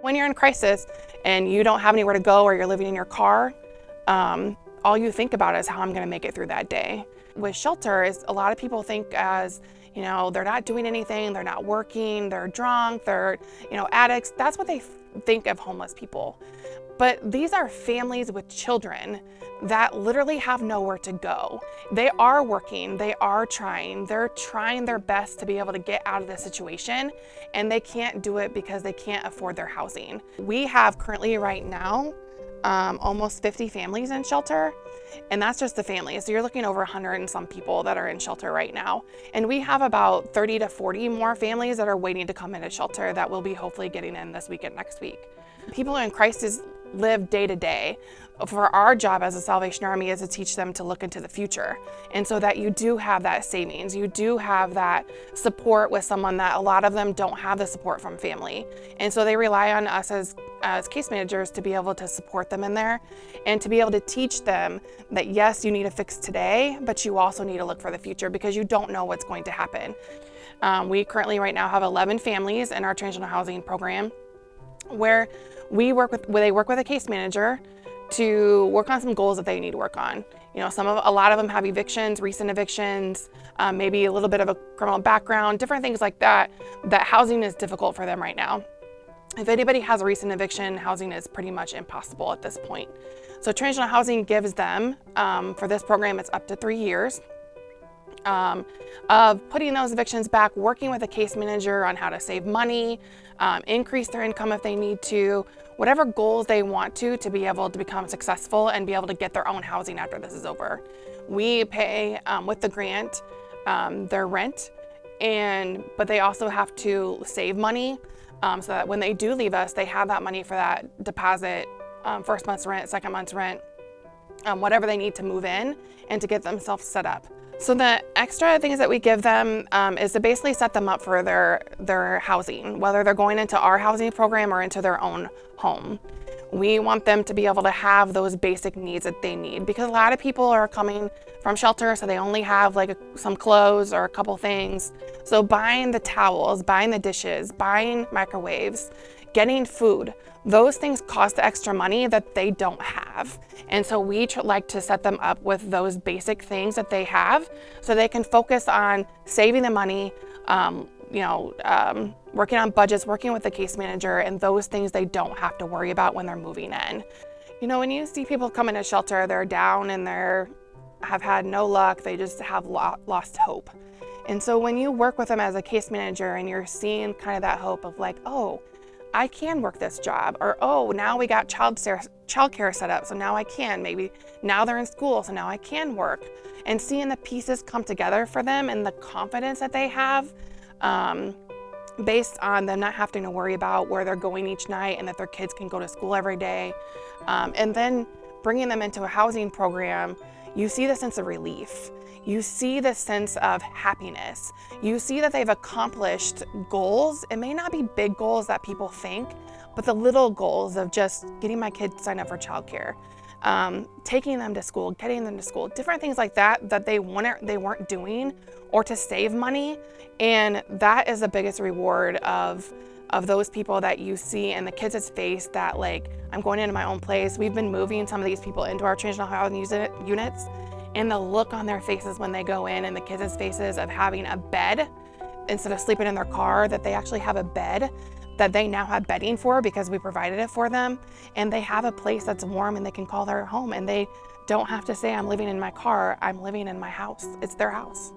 When you're in crisis and you don't have anywhere to go or you're living in your car, all you think about is how I'm gonna make it through that day. With shelters, a lot of people think as, they're not doing anything, they're not working, they're drunk, they're, addicts. That's what they think of homeless people. But these are families with children that literally have nowhere to go. They are working, they are trying, they're trying their best to be able to get out of this situation, and they can't do it because they can't afford their housing. We have currently right now almost 50 families in shelter, and that's just the families. So you're looking over 100 and some people that are in shelter right now. And we have about 30 to 40 more families that are waiting to come into shelter that will be hopefully getting in this week and next week. People in crisis live day to day. For our job as a Salvation Army is to teach them to look into the future. And so that you do have that savings, you do have that support with someone that a lot of them don't have the support from family. And so they rely on us as case managers to be able to support them in there and to be able to teach them that yes, you need to fix today, but you also need to look for the future because you don't know what's going to happen. We currently right now have 11 families in our transitional housing program where they work with a case manager to work on some goals that they need to work on. A lot of them have evictions, recent evictions, maybe a little bit of a criminal background, different things like that, that housing is difficult for them right now. If anybody has a recent eviction, housing is pretty much impossible at this point. So transitional housing gives them, for this program, it's up to 3 years of putting those evictions back, working with a case manager on how to save money, increase their income if they need to, whatever goals they want to be able to become successful and be able to get their own housing after this is over. We pay with the grant their rent, but they also have to save money so that when they do leave us, they have that money for that deposit, first month's rent, second month's rent, whatever they need to move in and to get themselves set up. So the extra things that we give them is to basically set them up for their housing, whether they're going into our housing program or into their own home. We want them to be able to have those basic needs that they need because a lot of people are coming from shelter, so they only have some clothes or a couple things. So buying the towels, buying the dishes, buying microwaves, getting food, those things cost extra money that they don't have. And so we like to set them up with those basic things that they have so they can focus on saving the money, working on budgets, working with the case manager, and those things they don't have to worry about when they're moving in. When you see people come into shelter, they're down and have had no luck, they just have lost hope. And so when you work with them as a case manager and you're seeing kind of that hope of oh, I can work this job, or oh, now we got childcare set up, so now I can. Maybe now they're in school, so now I can work. And seeing the pieces come together for them and the confidence that they have based on them not having to worry about where they're going each night and that their kids can go to school every day. And then bringing them into a housing program, you see the sense of relief. You see the sense of happiness. You see that they've accomplished goals. It may not be big goals that people think, but the little goals of just getting my kids signed up for childcare, taking them to school, getting them to school, different things like that they weren't doing, or to save money. And that is the biggest reward of those people that you see in the kids' face that I'm going into my own place. We've been moving some of these people into our transitional housing units. And the look on their faces when they go in and the kids' faces of having a bed instead of sleeping in their car, that they actually have a bed that they now have bedding for because we provided it for them. And they have a place that's warm and they can call their home. And they don't have to say, I'm living in my car, I'm living in my house. It's their house.